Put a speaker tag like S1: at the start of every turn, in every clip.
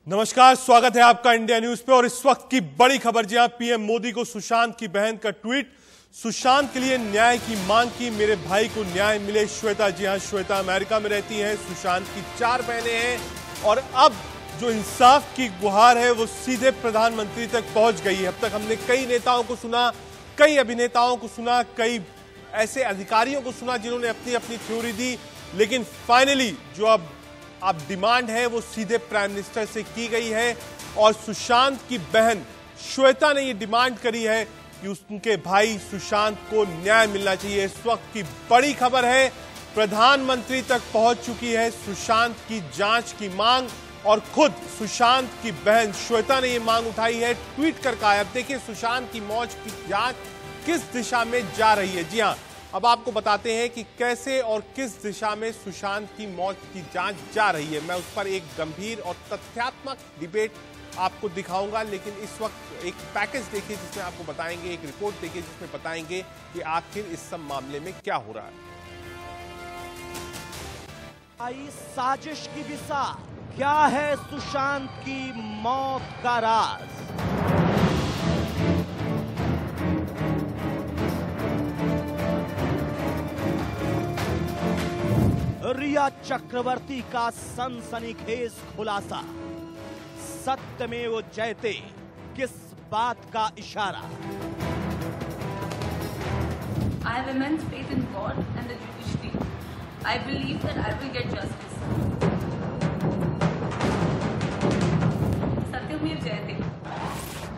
S1: नमस्कार, स्वागत है आपका इंडिया न्यूज पे। और इस वक्त की बड़ी खबर, जी हां, पीएम मोदी को सुशांत की बहन का ट्वीट। सुशांत के लिए न्याय की मांग की, मेरे भाई को न्याय मिले। श्वेता, जी हां, श्वेता अमेरिका में रहती हैं। सुशांत की 4 बहनें हैं और अब जो इंसाफ की गुहार है वो सीधे प्रधानमंत्री तक पहुंच गई है। अब तक हमने कई नेताओं को सुना, कई अभिनेताओं को सुना, कई ऐसे अधिकारियों को सुना जिन्होंने अपनी अपनी थ्योरी दी, लेकिन फाइनली जो अब डिमांड है वो सीधे प्राइम मिनिस्टर से की गई है। और सुशांत की बहन श्वेता ने ये डिमांड करी है कि उनके भाई सुशांत को न्याय मिलना चाहिए। इस वक्त की बड़ी खबर है, प्रधानमंत्री तक पहुंच चुकी है सुशांत की जांच की मांग और खुद सुशांत की बहन श्वेता ने ये मांग उठाई है, ट्वीट कर कहा है। अब देखिए सुशांत की मौत की जांच किस दिशा में जा रही है। जी हां, अब आपको बताते हैं कि कैसे और किस दिशा में सुशांत की मौत की जांच जा रही है। मैं उस पर एक गंभीर और तथ्यात्मक डिबेट आपको दिखाऊंगा, लेकिन इस वक्त एक पैकेज देखिए जिसमें आपको बताएंगे, एक रिपोर्ट देखिए जिसमें बताएंगे कि आखिर इस सब मामले में क्या हो रहा है।
S2: आई साजिश की दिशा क्या है, सुशांत की मौत का राज। रिया चक्रवर्ती का सनसनीखेज खुलासा, सत्यमेव जयते, किस बात का इशारा।
S3: I have immense faith in God and the judiciary. I believe that I will get justice. सत्यमेव जयते।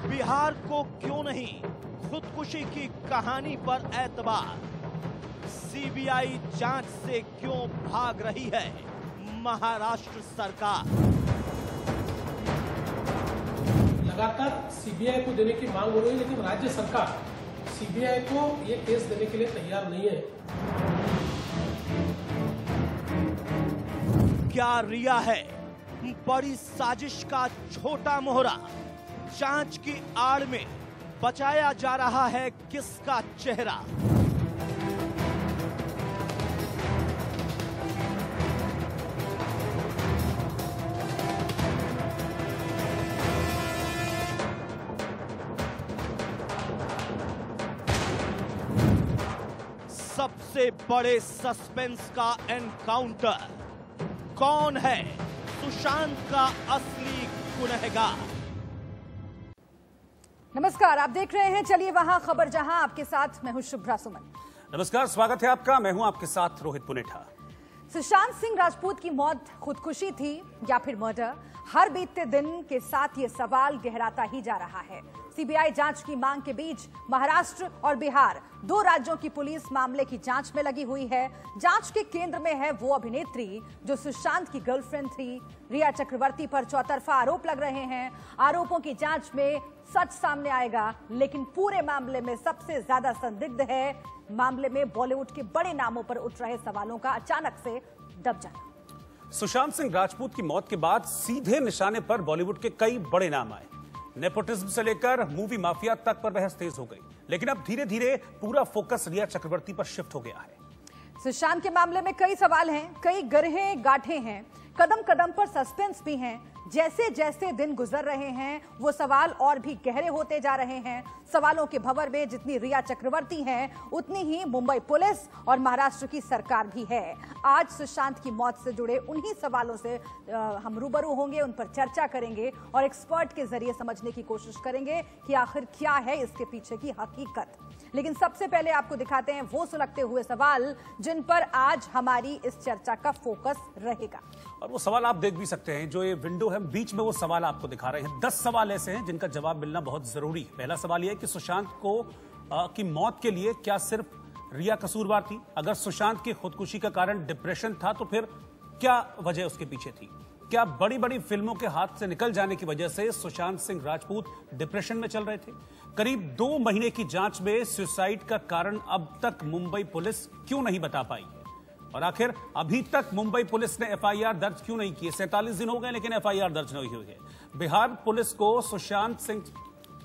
S2: बिहार को क्यों नहीं खुदकुशी की कहानी पर एतबार, सीबीआई जांच से क्यों भाग रही है महाराष्ट्र सरकार।
S4: लगातार सीबीआई को देने की मांग हो रही है, लेकिन राज्य सरकार सीबीआई को ये केस देने के लिए तैयार नहीं है।
S2: क्या रिया है बड़ी साजिश का छोटा मोहरा। जांच की आड़ में बचाया जा रहा है किसका चेहरा। सबसे बड़े सस्पेंस का एनकाउंटर, कौन है सुशांत का असली गुनहगार।
S5: नमस्कार, आप देख रहे हैं चलिए वहां खबर जहां, आपके साथ मैं हूं शुभ्रा सुमन।
S6: नमस्कार, स्वागत है आपका, मैं हूं आपके साथ रोहित पुनेठा।
S5: सुशांत सिंह राजपूत की मौत खुदकुशी थी या फिर मर्डर, हर बीतते दिन के साथ ये सवाल गहराता ही जा रहा है। सीबीआई जांच की मांग के बीच महाराष्ट्र और बिहार, 2 राज्यों की पुलिस मामले की जांच में लगी हुई है। जांच के केंद्र में है वो अभिनेत्री जो सुशांत की गर्लफ्रेंड थी। रिया चक्रवर्ती पर चौतरफा आरोप लग रहे हैं। आरोपों की जांच में सच सामने आएगा, लेकिन पूरे मामले में सबसे ज्यादा संदिग्ध है मामले में बॉलीवुड के बड़े नामों पर उठ रहे सवालों का अचानक से दब जाना।
S6: सुशांत सिंह राजपूत की मौत के बाद सीधे निशाने पर बॉलीवुड के कई बड़े नाम आए। नेपोटिज्म से लेकर मूवी माफिया तक पर बहस तेज हो गई, लेकिन अब धीरे धीरे पूरा फोकस रिया चक्रवर्ती पर शिफ्ट हो गया है।
S5: सुशांत के मामले में कई सवाल हैं, कई गरहे गांठे हैं, कदम कदम पर सस्पेंस भी हैं। जैसे जैसे दिन गुजर रहे हैं वो सवाल और भी गहरे होते जा रहे हैं। सवालों के भंवर में जितनी रिया चक्रवर्ती हैं, उतनी ही मुंबई पुलिस और महाराष्ट्र की सरकार भी है। आज सुशांत की मौत से जुड़े उन्हीं सवालों से हम रूबरू होंगे, उन पर चर्चा करेंगे और एक्सपर्ट के जरिए समझने की कोशिश करेंगे कि आखिर क्या है इसके पीछे की हकीकत। लेकिन सबसे पहले आपको दिखाते हैं वो सुलगते हुए सवाल जिन पर आज हमारी इस चर्चा का फोकस रहेगा।
S6: और वो सवाल आप देख भी सकते हैं, जो ये विंडो है बीच में, वो सवाल आपको दिखा रहे हैं। 10 सवाल ऐसे हैं जिनका जवाब मिलना बहुत जरूरी है। पहला सवाल यह है कि सुशांत की मौत के लिए क्या सिर्फ रिया कसूरवार थी? अगर सुशांत की खुदकुशी का कारण डिप्रेशन था तो फिर क्या वजह उसके पीछे थी? क्या बड़ी बड़ी फिल्मों के हाथ से निकल जाने की वजह से सुशांत सिंह राजपूत डिप्रेशन में चल रहे थे? करीब 2 महीने की जांच में सुसाइड का कारण अब तक मुंबई पुलिस क्यों नहीं बता पाई? और आखिर अभी तक मुंबई पुलिस ने एफआईआर दर्ज क्यों नहीं की? 47 दिन हो गए लेकिन एफआईआर दर्ज नहीं हुई है। बिहार पुलिस को सुशांत सिंह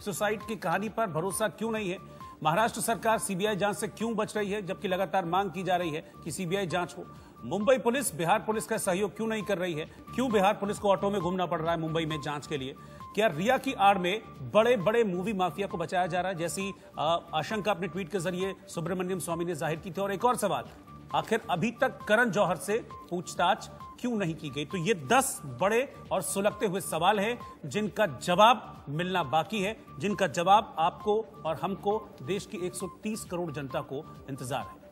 S6: सुसाइड की कहानी पर भरोसा क्यों नहीं है? महाराष्ट्र सरकार सीबीआई जांच से क्यों बच रही है, जबकि लगातार मांग की जा रही है कि सीबीआई जांच हो? मुंबई पुलिस बिहार पुलिस का सहयोग क्यों नहीं कर रही है? क्यों बिहार पुलिस को ऑटो में घूमना पड़ रहा है मुंबई में जांच के लिए? क्या रिया की आड़ में बड़े बड़े मूवी माफिया को बचाया जा रहा है, जैसी आशंका अपने ट्वीट के जरिए सुब्रमण्यम स्वामी ने जाहिर की थी? और एक और सवाल, आखिर अभी तक करण जौहर से पूछताछ क्यों नहीं की गई? तो ये 10 बड़े और सुलगते हुए सवाल हैं जिनका जवाब मिलना बाकी है, जिनका जवाब आपको और हमको, देश की 130 करोड़ जनता को इंतजार है।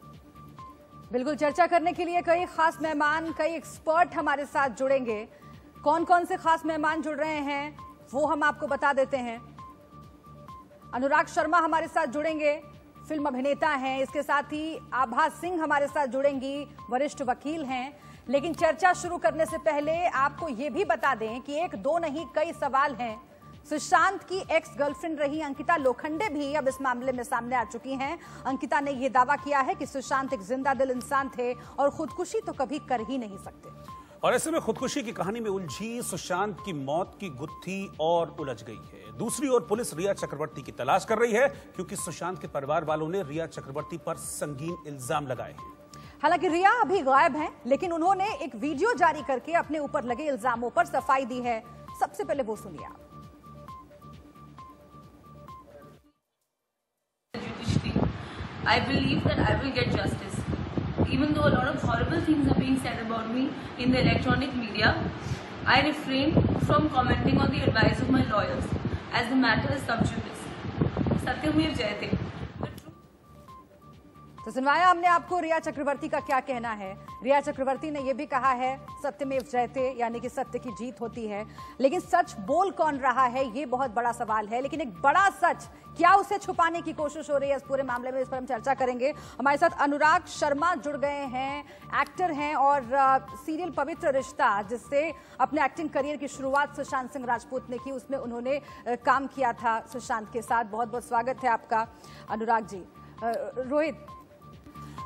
S5: बिल्कुल, चर्चा करने के लिए कई खास मेहमान, कई एक्सपर्ट हमारे साथ जुड़ेंगे। कौन कौन से खास मेहमान जुड़ रहे हैं वो हम आपको बता देते हैं। अनुराग शर्मा हमारे साथ जुड़ेंगे, फिल्म अभिनेता हैं। इसके साथ ही आभा सिंह हमारे साथ जुड़ेंगी, वरिष्ठ वकील हैं। लेकिन चर्चा शुरू करने से पहले आपको यह भी बता दें कि एक दो नहीं कई सवाल हैं। सुशांत की एक्स गर्लफ्रेंड रही अंकिता लोखंडे भी अब इस मामले में सामने आ चुकी हैं। अंकिता ने यह दावा किया है कि सुशांत एक जिंदा दिल इंसान थे और खुदकुशी तो कभी कर ही नहीं सकते।
S6: और ऐसे में खुदकुशी की कहानी में उलझी सुशांत की मौत की गुत्थी और उलझ गई है। दूसरी ओर पुलिस रिया चक्रवर्ती की तलाश कर रही है, क्योंकि सुशांत के परिवार वालों ने रिया चक्रवर्ती पर संगीन इल्जाम लगाए हैं।
S5: हालांकि रिया अभी गायब हैं, लेकिन उन्होंने एक वीडियो जारी करके अपने ऊपर लगे इल्जामों पर सफाई दी है। सबसे पहले वो सुनिए आप।
S3: I believe that I will get justice. Even though a lot of horrible things are being said about me in the electronic media, I refrain from commenting on the advice of my lawyers, as the matter is sub judice. Satyamir Jayate.
S5: तो सुनवाया हमने आपको रिया चक्रवर्ती का क्या कहना है। रिया चक्रवर्ती ने यह भी कहा है सत्यमेव जयते, यानी कि सत्य की जीत होती है। लेकिन सच बोल कौन रहा है, ये बहुत बड़ा सवाल है। लेकिन एक बड़ा सच, क्या उसे छुपाने की कोशिश हो रही है इस पूरे मामले में, इस पर हम चर्चा करेंगे। हमारे साथ अनुराग शर्मा जुड़ गए हैं, एक्टर हैं और सीरियल पवित्र रिश्ता, जिससे अपने एक्टिंग करियर की शुरुआत सुशांत सिंह राजपूत ने की, उसमें उन्होंने काम किया था सुशांत के साथ। बहुत बहुत स्वागत है आपका अनुराग जी। रोहित,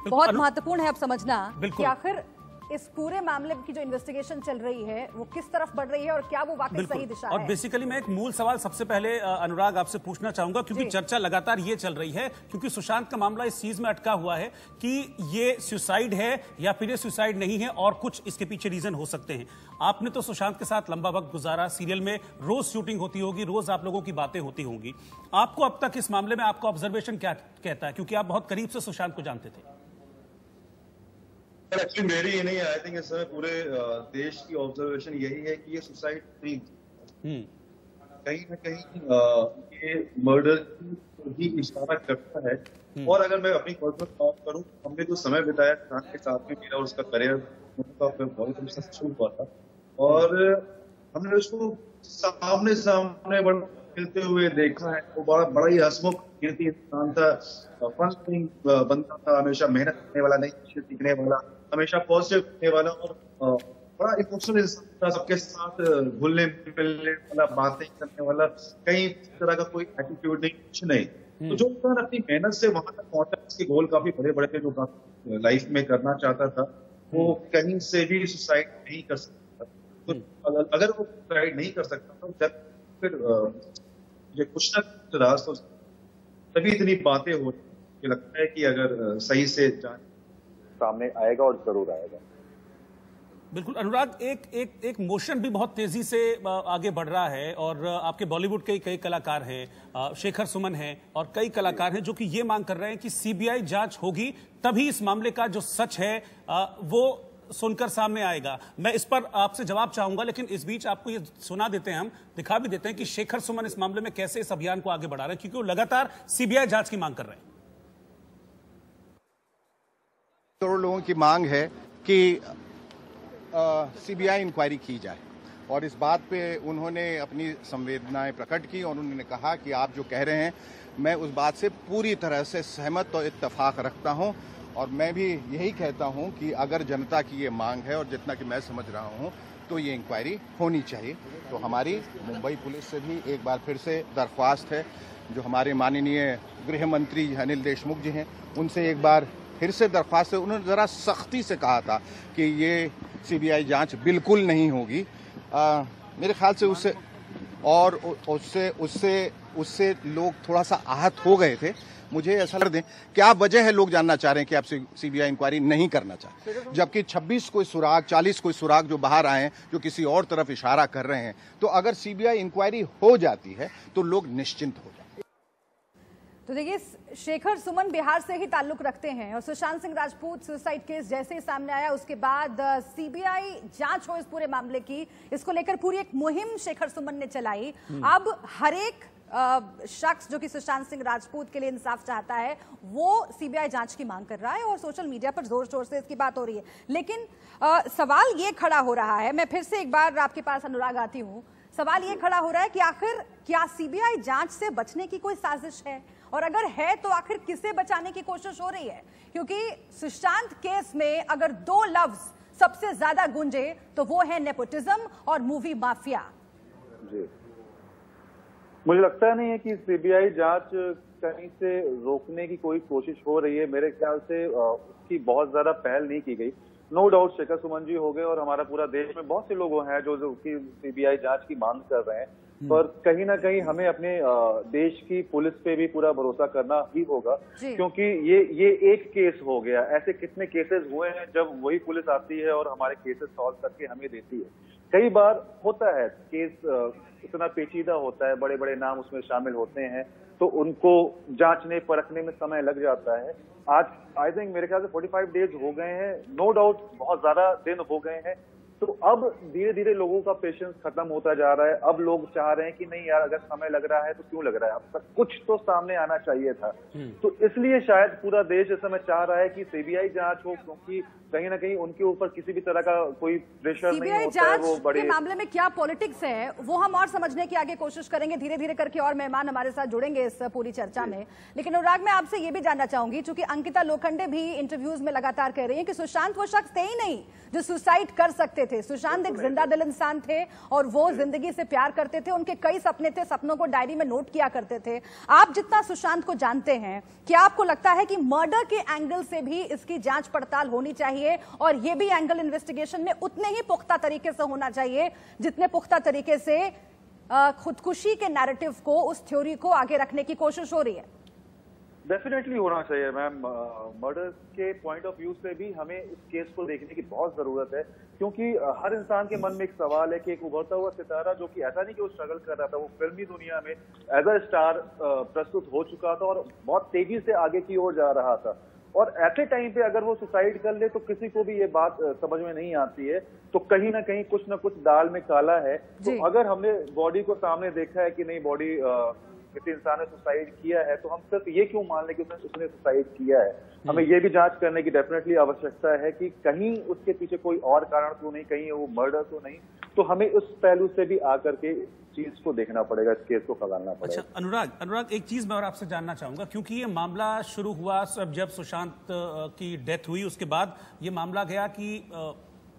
S5: बहुत महत्वपूर्ण है अब समझना कि आखिर इस पूरे मामले की जो इन्वेस्टिगेशन चल रही है वो किस तरफ बढ़ रही है और क्या वो वाकई सही दिशा है।
S6: और बेसिकली मैं एक मूल सवाल सबसे पहले अनुराग आपसे पूछना चाहूंगा, क्योंकि चर्चा लगातार ये चल रही है, क्योंकि सुशांत का मामला इस चीज में अटका हुआ है कि ये सुसाइड है या फिर ये सुसाइड नहीं है और कुछ इसके पीछे रीजन हो सकते हैं। आपने तो सुशांत के साथ लंबा वक्त गुजारा, सीरियल में रोज शूटिंग होती होगी, रोज आप लोगों की बातें होती होंगी। आपको अब तक इस मामले में आपका ऑब्जर्वेशन क्या कहता है, क्योंकि आप बहुत करीब से सुशांत को जानते थे?
S7: एक्चुअली मेरी ये नहीं है, आई थिंक इस समय पूरे देश की ऑब्जर्वेशन यही है कि ये सुसाइड नहीं, कहीं ना कहीं ये मर्डर की इशारा करता है। और अगर मैं अपनी पर्सनल बात करूं, हमने जो समय बिताया सुशांत के साथ में, मेरा उसका करियर बहुत सक्सेसफुल हुआ था और हमने उसको सामने सामने मिलते हुए देखा है। वो बड़ा ही हंसमुख इंसान था, फन बंदा था, हमेशा मेहनत करने वाला, नई चीजें सीखने वाला, हमेशा पॉजिटिव करने वाला और बड़ा इमोशनल इंसान था, सबके साथ घुलने मिलने वाला, बातें करने वाला, कहीं तरह का कोई एटीट्यूड नहीं, कुछ नहीं। तो जो इंसान अपनी मेहनत से वहां तक पहुंचा, उसके गोल काफी बड़े बड़े थे, जो लाइफ में करना चाहता था, वो कहीं से भी सुसाइड नहीं कर सकता। तो अगर वो सुसाइड नहीं कर सकता तो जब फिर ये कुछ ना कुछ रास्ता, तभी इतनी बातें हो रही, लगता है कि अगर सही से जांच सामने आएगा और जरूर आएगा।
S6: बिल्कुल अनुराग, एक मोशन भी बहुत तेजी से आगे बढ़ रहा है और आपके बॉलीवुड के कई कलाकार हैं, शेखर सुमन हैं और कई कलाकार हैं जो कि ये मांग कर रहे हैं कि सीबीआई जांच होगी, तभी इस मामले का जो सच है वो सुनकर सामने आएगा। मैं इस पर आपसे जवाब चाहूंगा, लेकिन इस बीच आपको ये सुना देते हैं, हम दिखा भी देते हैं कि शेखर सुमन इस मामले में कैसे इस अभियान को आगे बढ़ा रहे हैं, क्योंकि वो लगातार सीबीआई जांच की मांग कर रहे हैं।
S8: करोड़ लोगों की मांग है कि सीबीआई इंक्वायरी की जाए और इस बात पे उन्होंने अपनी संवेदनाएं प्रकट की और उन्होंने कहा कि आप जो कह रहे हैं, मैं उस बात से पूरी तरह से सहमत और इत्तेफाक रखता हूं और मैं भी यही कहता हूं कि अगर जनता की ये मांग है और जितना कि मैं समझ रहा हूं तो ये इंक्वायरी होनी चाहिए। तो हमारी मुंबई पुलिस से भी एक बार फिर से दरख्वास्त है, जो हमारे माननीय गृह मंत्री अनिल देशमुख जी हैं, उनसे एक बार फिर से दरख्वास्त है। उन्होंने ज़रा सख्ती से कहा था कि ये सीबीआई जांच बिल्कुल नहीं होगी। मेरे ख्याल से उससे लोग थोड़ा सा आहत हो गए थे, मुझे ऐसा लग दें क्या वजह है लोग जानना चाह रहे हैं कि आप सीबीआई इंक्वायरी नहीं करना चाहते, जबकि 26 कोई सुराग 40 कोई सुराग जो बाहर आए हैं जो किसी और तरफ इशारा कर रहे हैं। तो अगर सीबीआई इंक्वायरी हो जाती है तो लोग निश्चिंत हो जाते।
S5: तो देखिए, शेखर सुमन बिहार से ही ताल्लुक रखते हैं और सुशांत सिंह राजपूत सुसाइड केस जैसे ही सामने आया उसके बाद सीबीआई जांच हो इस पूरे मामले की, इसको लेकर पूरी एक मुहिम शेखर सुमन ने चलाई। अब हर एक शख्स जो कि सुशांत सिंह राजपूत के लिए इंसाफ चाहता है वो सीबीआई जांच की मांग कर रहा है और सोशल मीडिया पर जोर शोर से इसकी बात हो रही है। लेकिन सवाल ये खड़ा हो रहा है, मैं फिर से एक बार आपके पास अनुराग आती हूँ, सवाल ये खड़ा हो रहा है कि आखिर क्या सीबीआई जांच से बचने की कोई साजिश है, और अगर है तो आखिर किसे बचाने की कोशिश हो रही है? क्योंकि सुशांत केस में अगर दो लफ्ज सबसे ज्यादा गूंजे तो वो है नेपोटिज्म और मूवी माफिया।
S9: जी, मुझे लगता नहीं है कि सीबीआई जांच कहीं से रोकने की कोई कोशिश हो रही है। मेरे ख्याल से उसकी बहुत ज्यादा पहल नहीं की गई। नो डाउट शेखर सुमन जी हो गए और हमारा पूरा देश में बहुत से लोग हैं जो उसकी सीबीआई जांच की मांग कर रहे हैं, पर कहीं ना कहीं हमें अपने देश की पुलिस पे भी पूरा भरोसा करना ही होगा, क्योंकि ये एक केस हो गया। ऐसे कितने केसेस हुए हैं जब वही पुलिस आती है और हमारे केसेस सॉल्व करके हमें देती है। कई बार होता है केस इतना पेचीदा होता है, बड़े बड़े नाम उसमें शामिल होते हैं, तो उनको जांचने परखने में समय लग जाता है। आज आई थिंक मेरे ख्याल से 45 डेज हो गए हैं, नो डाउट बहुत ज्यादा दिन हो गए हैं। तो अब धीरे धीरे लोगों का पेशेंस खत्म होता जा रहा है। अब लोग चाह रहे हैं कि नहीं यार, अगर समय लग रहा है तो क्यों लग रहा है, अब तक कुछ तो सामने आना चाहिए था। तो इसलिए शायद पूरा देश इस समय चाह रहा है कि सीबीआई जांच हो, क्योंकि कहीं ना कहीं उनके ऊपर किसी भी तरह का कोई प्रेशर नहीं होता है। वो बड़े
S5: के मामले में क्या पॉलिटिक्स है वो हम और समझने की आगे कोशिश करेंगे धीरे धीरे करके, और मेहमान हमारे साथ जुड़ेंगे इस पूरी चर्चा में। लेकिन अनुराग, मैं आपसे ये भी जानना चाहूंगी, चूंकि अंकिता लोखंडे भी इंटरव्यूज में लगातार कह रही है कि सुशांत वो शख्स थे ही नहीं जो सुसाइड कर सकते थे। सुशांत एक जिंदा दिल इंसान थे और वो जिंदगी से प्यार करते थे, उनके कई सपने थे, सपनों को डायरी में नोट किया करते थे। आप जितना सुशांत को जानते हैं, क्या आपको लगता है कि मर्डर के एंगल से भी इसकी जांच पड़ताल होनी चाहिए और ये भी एंगल इन्वेस्टिगेशन में उतने ही पुख्ता तरीके से होना चाहिए जितने पुख्ता तरीके से खुदकुशी के नैरेटिव को, उस थ्योरी को आगे रखने की कोशिश हो रही है?
S9: डेफिनेटली होना चाहिए मैम। मर्डर के पॉइंट ऑफ व्यू से भी हमें इस केस को देखने की बहुत जरूरत है, क्योंकि हर इंसान के मन में एक सवाल है कि एक उभरता हुआ सितारा जो कि ऐसा नहीं कि वो स्ट्रगल कर रहा था, वो फिल्मी दुनिया में एज अ स्टार प्रस्तुत हो चुका था और बहुत तेजी से आगे की ओर जा रहा था, और ऐसे टाइम पे अगर वो सुसाइड कर ले तो किसी को भी ये बात समझ में नहीं आती है। तो कहीं ना कहीं कुछ ना कुछ दाल में काला है। तो अगर हमने बॉडी को सामने देखा है कि नहीं बॉडी किसी इंसान ने सुसाइड किया है, तो हम सिर्फ ये क्यों मान लें कि उसने सुसाइड किया है? हमें ये भी जांच करने की डेफिनेटली आवश्यकता है कि कहीं उसके पीछे कोई और कारण तो नहीं, कहीं वो मर्डर तो नहीं। तो हमें उस पहलू से भी आकर के चीज को देखना पड़ेगा, इस केस को खंगालना पड़ेगा।
S6: अच्छा अनुराग, एक चीज मैं और आपसे जानना चाहूंगा, क्योंकि ये मामला शुरू हुआ जब सुशांत की डेथ हुई, उसके बाद ये मामला गया कि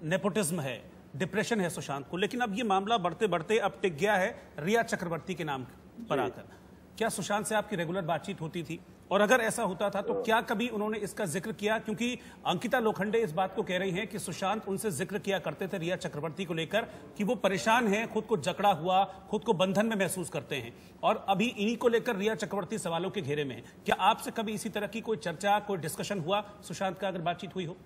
S6: नेपोटिज्म है, डिप्रेशन है सुशांत को, लेकिन अब ये मामला बढ़ते बढ़ते अब टिक गया है रिया चक्रवर्ती के नाम पर आकर। क्या सुशांत से आपकी रेगुलर बातचीत होती थी, और अगर ऐसा होता था तो क्या कभी उन्होंने इसका जिक्र किया? क्योंकि अंकिता लोखंडे इस बात को कह रही हैं कि सुशांत उनसे जिक्र किया करते थे रिया चक्रवर्ती को लेकर कि वो परेशान हैं, खुद को जकड़ा हुआ, खुद को बंधन में महसूस करते हैं, और अभी इन्हीं को लेकर रिया चक्रवर्ती सवालों के घेरे में है। क्या आपसे कभी इसी तरह की कोई चर्चा, कोई डिस्कशन हुआ सुशांत का, अगर बातचीत हुई हो?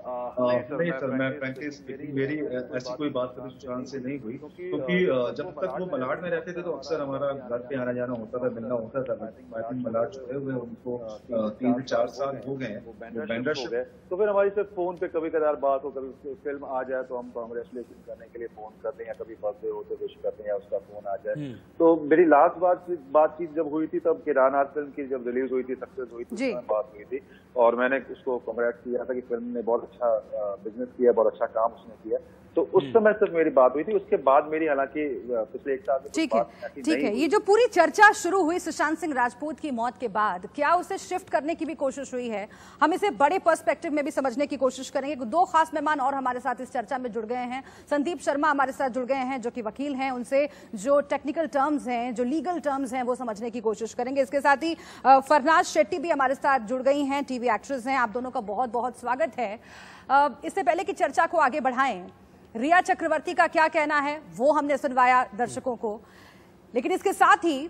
S7: नहीं सर, मैं फ्रैंकली स्पीकिंग मेरी ऐसी कोई बात कभी सुशांत से नहीं हुई, क्योंकि जब तक वो मलाड में रहते थे तो अक्सर हमारा घर पे आना जाना होता था, मिलना होता था। मलाड छुए हुए उनको 3 से 4 साल हो गए हैं।
S9: तो फिर हमारी सिर्फ फोन पे कभी कदार बात हो, कभी फिल्म आ जाए तो हम कांग्रेचुलेशन करने के लिए फोन करते हैं, या कभी बर्थडे हो तो विश करते हैं या उसका फोन आ जाए। तो मेरी लास्ट बातचीत जब हुई थी तब केदारनाथ फिल्म की जब रिलीज हुई थी, सक्सेस हुई थी, बात हुई थी, और मैंने उसको कांग्रेट किया था कि फिल्म ने बहुत अच्छा बिजनेस किया, बहुत अच्छा काम उसने किया। तो उस समय सिर्फ मेरी बात हुई थी, उसके बाद मेरी हालांकि पिछले 1 साल से
S5: ठीक है। ये जो पूरी चर्चा शुरू हुई सुशांत सिंह राजपूत की मौत के बाद, क्या उसे शिफ्ट करने की भी कोशिश हुई है? हम इसे बड़े पर्सपेक्टिव में भी समझने की कोशिश करेंगे। 2 खास मेहमान और हमारे साथ इस चर्चा में जुड़ गए हैं। संदीप शर्मा हमारे साथ जुड़ गए हैं जो कि वकील हैं, उनसे जो टेक्निकल टर्म्स हैं, जो लीगल टर्म्स हैं, वो समझने की कोशिश करेंगे। इसके साथ ही फरनाज शेट्टी भी हमारे साथ जुड़ गई हैं, टीवी एक्ट्रेस हैं। आप दोनों का बहुत बहुत स्वागत है। इससे पहले कि चर्चा को आगे बढ़ाएं, रिया चक्रवर्ती का क्या कहना है वो हमने सुनवाया दर्शकों को, लेकिन इसके साथ ही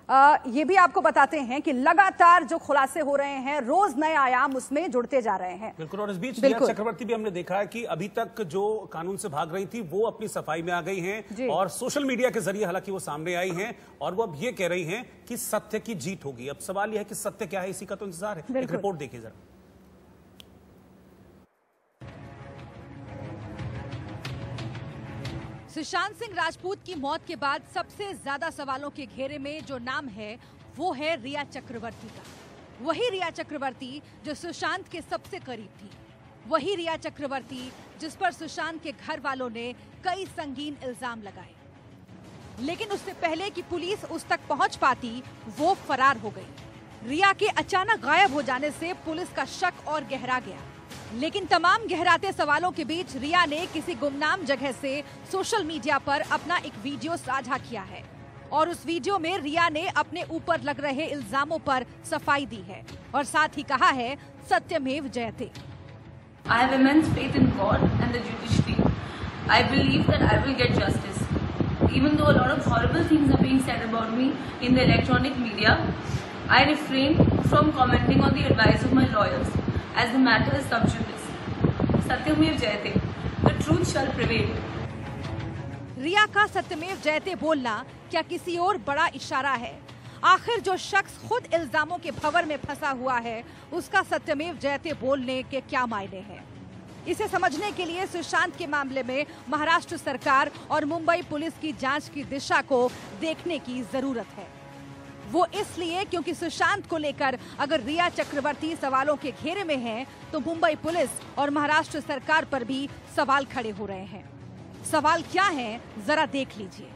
S5: ये भी आपको बताते हैं कि लगातार जो खुलासे हो रहे हैं, रोज नए आयाम उसमें जुड़ते जा रहे हैं।
S6: बिल्कुल। और इस बीच रिया चक्रवर्ती भी हमने देखा है कि अभी तक जो कानून से भाग रही थी वो अपनी सफाई में आ गई हैं और सोशल मीडिया के जरिए हालांकि वो सामने आई हैं और वो अब ये कह रही हैं कि सत्य की जीत होगी। अब सवाल यह है कि सत्य क्या है, इसी का तो इंतजार है। एक रिपोर्ट देखिए जरा।
S5: सुशांत सिंह राजपूत की मौत के बाद सबसे ज्यादा सवालों के घेरे में जो नाम है वो है रिया चक्रवर्ती का। वही रिया चक्रवर्ती जो सुशांत के सबसे करीब थी, वही रिया चक्रवर्ती जिस पर सुशांत के घर वालों ने कई संगीन इल्जाम लगाए, लेकिन उससे पहले कि पुलिस उस तक पहुंच पाती वो फरार हो गई। रिया के अचानक गायब हो जाने से पुलिस का शक और गहरा गया, लेकिन तमाम गहराते सवालों के बीच रिया ने किसी गुमनाम जगह से सोशल मीडिया पर अपना एक वीडियो साझा किया है और उस वीडियो में रिया ने अपने ऊपर लग रहे इल्जामों पर सफाई दी है और साथ ही कहा है सत्यमेव जयते।
S3: I have immense faith in God and the judiciary. I believe that I will get justice. Even though a lot of horrible things are being said about me in the electronic media, I refrain from commenting on the advice of my lawyers. As the matter is sub judice. Satyamev Jayate. The truth shall prevail.
S5: रिया का सत्यमेव जयते बोलना क्या किसी और बड़ा इशारा है? आखिर जो शख्स खुद इल्जामों के भंवर में फंसा हुआ है उसका सत्यमेव जयते बोलने के क्या मायने हैं? इसे समझने के लिए सुशांत के मामले में महाराष्ट्र सरकार और मुंबई पुलिस की जांच की दिशा को देखने की जरूरत है। वो इसलिए क्योंकि सुशांत को लेकर अगर रिया चक्रवर्ती सवालों के घेरे में है तो मुंबई पुलिस और महाराष्ट्र सरकार पर भी सवाल खड़े हो रहे हैं। सवाल क्या है जरा देख लीजिए।